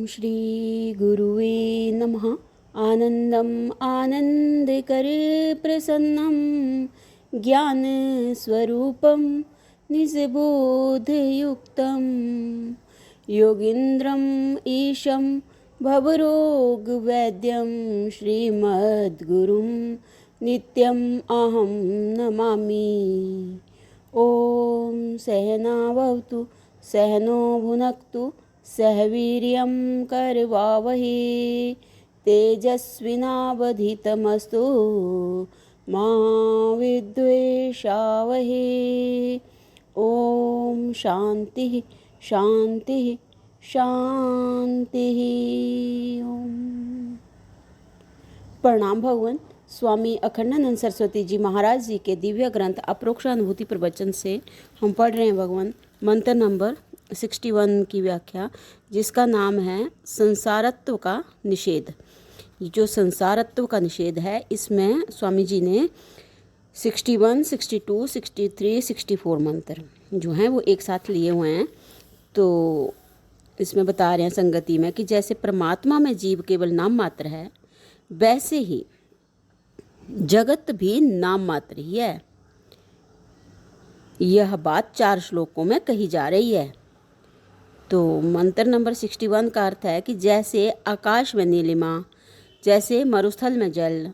श्री गुरुवे नमः। आनन्दम् आनन्दकरे प्रसन्नं ज्ञानस्वरूपं निजबोधयुक्तं योगीन्द्रम् ईशं भवरोगवैद्यं श्रीमद्गुरुं नित्यम् अहं नमामि। ॐ सहनावतु सहनो भुनक्तु सह वीर्यं करवावहे तेजस्विनावधीतमस्तु मा विद्वेषावहे। ओम शांति शांति शांति। ओम प्रणाम भगवान। स्वामी अखंडानंद सरस्वती जी महाराज जी के दिव्य ग्रंथ अप्रोक्षानुभूति प्रवचन से हम पढ़ रहे हैं भगवान मंत्र नंबर 61 की व्याख्या, जिसका नाम है संसारत्व का निषेध। जो संसारत्व का निषेध है, इसमें स्वामी जी ने 61, 62, 63, 64 मंत्र जो हैं वो एक साथ लिए हुए हैं। तो इसमें बता रहे हैं संगति में कि जैसे परमात्मा में जीव केवल नाम मात्र है, वैसे ही जगत भी नाम मात्र ही है। यह बात 4 श्लोकों में कही जा रही है। तो मंत्र नंबर 61 का अर्थ है कि जैसे आकाश में नीलिमा, जैसे मरुस्थल में जल,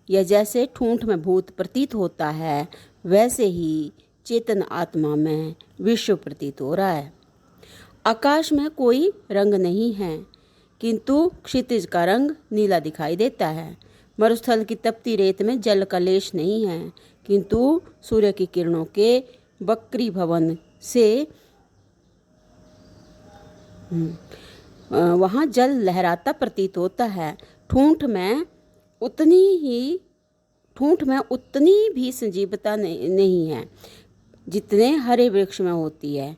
या जैसे ठूंठ में भूत प्रतीत होता है, वैसे ही चेतन आत्मा में विश्व प्रतीत हो रहा है। आकाश में कोई रंग नहीं है, किंतु क्षितिज का रंग नीला दिखाई देता है। मरुस्थल की तपती रेत में जल का लेश नहीं है, किंतु सूर्य की किरणों के वक्री भवन से वहाँ जल लहराता प्रतीत होता है। ठूंठ में उतनी भी संजीवता नहीं है जितने हरे वृक्ष में होती है।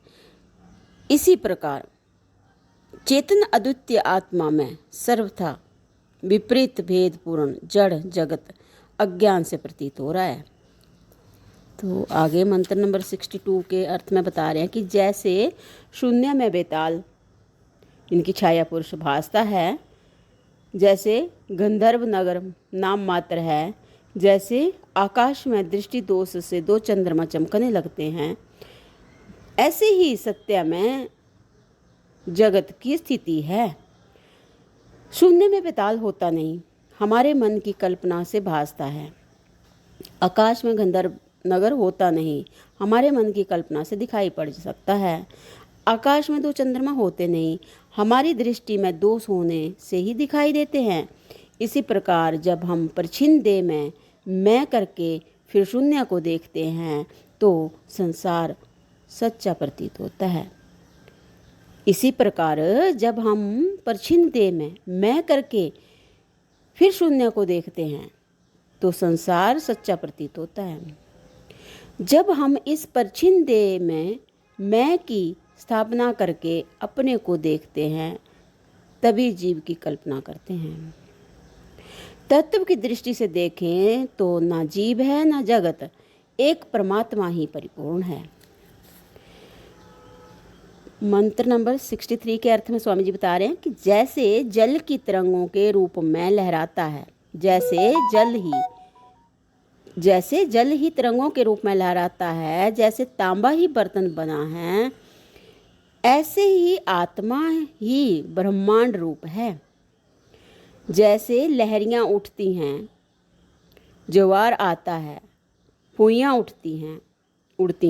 इसी प्रकार चेतन अद्वितीय आत्मा में सर्वथा विपरीत भेद पूर्ण जड़ जगत अज्ञान से प्रतीत हो रहा है। तो आगे मंत्र नंबर 62 के अर्थ में बता रहे हैं कि जैसे शून्य में बेताल इनकी छाया पुरुष भासता है, जैसे गंधर्व नगर नाम मात्र है, जैसे आकाश में दृष्टि दोष से 2 चंद्रमा चमकने लगते हैं, ऐसे ही सत्य में जगत की स्थिति है। शून्य में बेताल होता नहीं, हमारे मन की कल्पना से भासता है। आकाश में गंधर्व नगर होता नहीं, हमारे मन की कल्पना से दिखाई पड़ सकता है। आकाश में 2 चंद्रमा होते नहीं, हमारी दृष्टि में दोष होने से ही दिखाई देते हैं। इसी प्रकार जब हम परिच्छिन्न देह में मैं करके फिर शून्य को देखते हैं, तो संसार सच्चा प्रतीत होता है। इसी प्रकार जब हम परिच्छिन्न देह में मैं करके फिर शून्य को देखते हैं, तो संसार सच्चा प्रतीत होता है। जब हम इस परिच्छिन्न देह में मैं की स्थापना करके अपने को देखते हैं, तभी जीव की कल्पना करते हैं। तत्व की दृष्टि से देखें तो ना जीव है ना जगत, एक परमात्मा ही परिपूर्ण है। मंत्र नंबर 63 के अर्थ में स्वामी जी बता रहे हैं कि जैसे जल की तरंगों के रूप में लहराता है, जैसे जल ही तरंगों के रूप में लहराता है, जैसे तांबा ही बर्तन बना है, ऐसे ही आत्मा ही ब्रह्मांड रूप है। जैसे लहरियाँ उठती हैं, ज्वार आता है, पुइयाँ उड़ती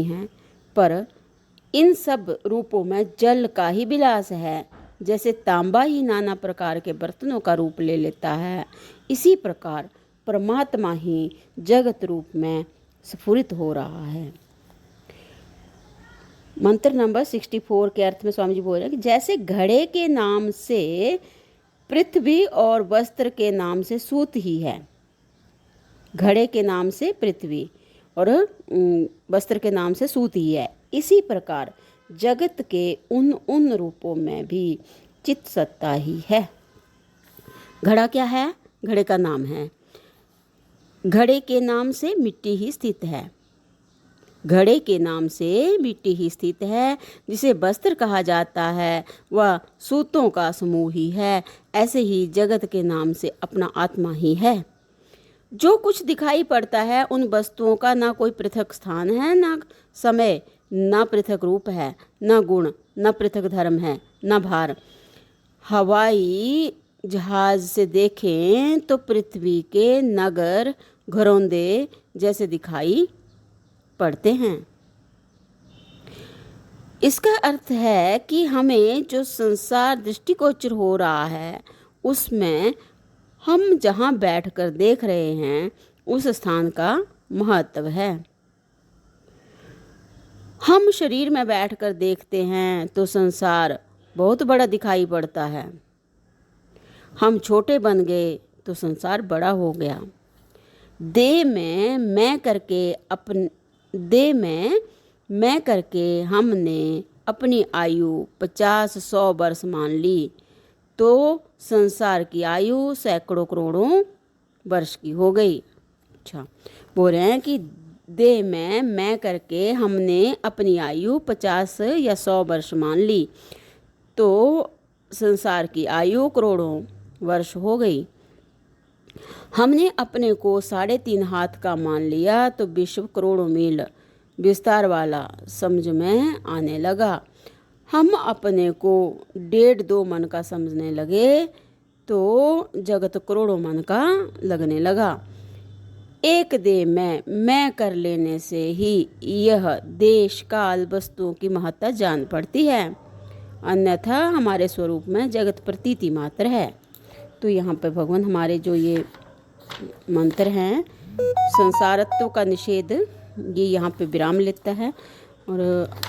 हैं, पर इन सब रूपों में जल का ही विलास है। जैसे तांबा ही नाना प्रकार के बर्तनों का रूप ले लेता है, इसी प्रकार परमात्मा ही जगत रूप में स्फुरित हो रहा है। मंत्र नंबर 64 के अर्थ में स्वामी जी बोल रहे हैं कि जैसे घड़े के नाम से पृथ्वी और वस्त्र के नाम से सूत ही है। घड़े के नाम से पृथ्वी और वस्त्र के नाम से सूत ही है। इसी प्रकार जगत के उन रूपों में भी चित सत्ता ही है। घड़ा क्या है? घड़े का नाम है। घड़े के नाम से मिट्टी ही स्थित है। घड़े के नाम से मिट्टी ही स्थित है, जिसे वस्त्र कहा जाता है वह सूतों का समूह ही है। ऐसे ही जगत के नाम से अपना आत्मा ही है। जो कुछ दिखाई पड़ता है उन वस्तुओं का ना कोई पृथक स्थान है, ना समय, ना पृथक रूप है, ना गुण, ना पृथक धर्म है, ना भार। हवाई जहाज से देखें तो पृथ्वी के नगर घरौंदे जैसे दिखाई पड़ते हैं। इसका अर्थ है कि हमें जो संसार दृष्टिगोचर हो रहा है उसमें हम जहाँ बैठकर देख रहे हैं उस स्थान का महत्व है। हम शरीर में बैठकर देखते हैं तो संसार बहुत बड़ा दिखाई पड़ता है। हम छोटे बन गए तो संसार बड़ा हो गया। देह में मैं करके हमने अपनी आयु 50-100 वर्ष मान ली तो संसार की आयु सैकड़ों करोड़ों वर्ष की हो गई। अच्छा, बोल रहे हैं कि देह में मैं करके हमने अपनी आयु 50 या 100 वर्ष मान ली तो संसार की आयु करोड़ों वर्ष हो गई। हमने अपने को 3.5 हाथ का मान लिया तो विश्व करोड़ों मील विस्तार वाला समझ में आने लगा। हम अपने को 1.5-2 मन का समझने लगे तो जगत करोड़ों मन का लगने लगा। एक देह में मैं कर लेने से ही यह देश काल वस्तुओं की महत्ता जान पड़ती है, अन्यथा हमारे स्वरूप में जगत प्रतीति मात्र है। तो यहाँ पर भगवान हमारे जो ये मंत्र हैं संसारत्व का निषेध, ये यहाँ पे विराम लेता है। और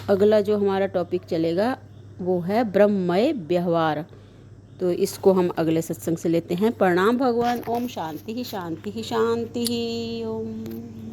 अगला जो हमारा टॉपिक चलेगा वो है ब्रह्ममय व्यवहार। तो इसको हम अगले सत्संग से लेते हैं। प्रणाम भगवान। ओम शांति ही शांति ही शांति ही। ओम।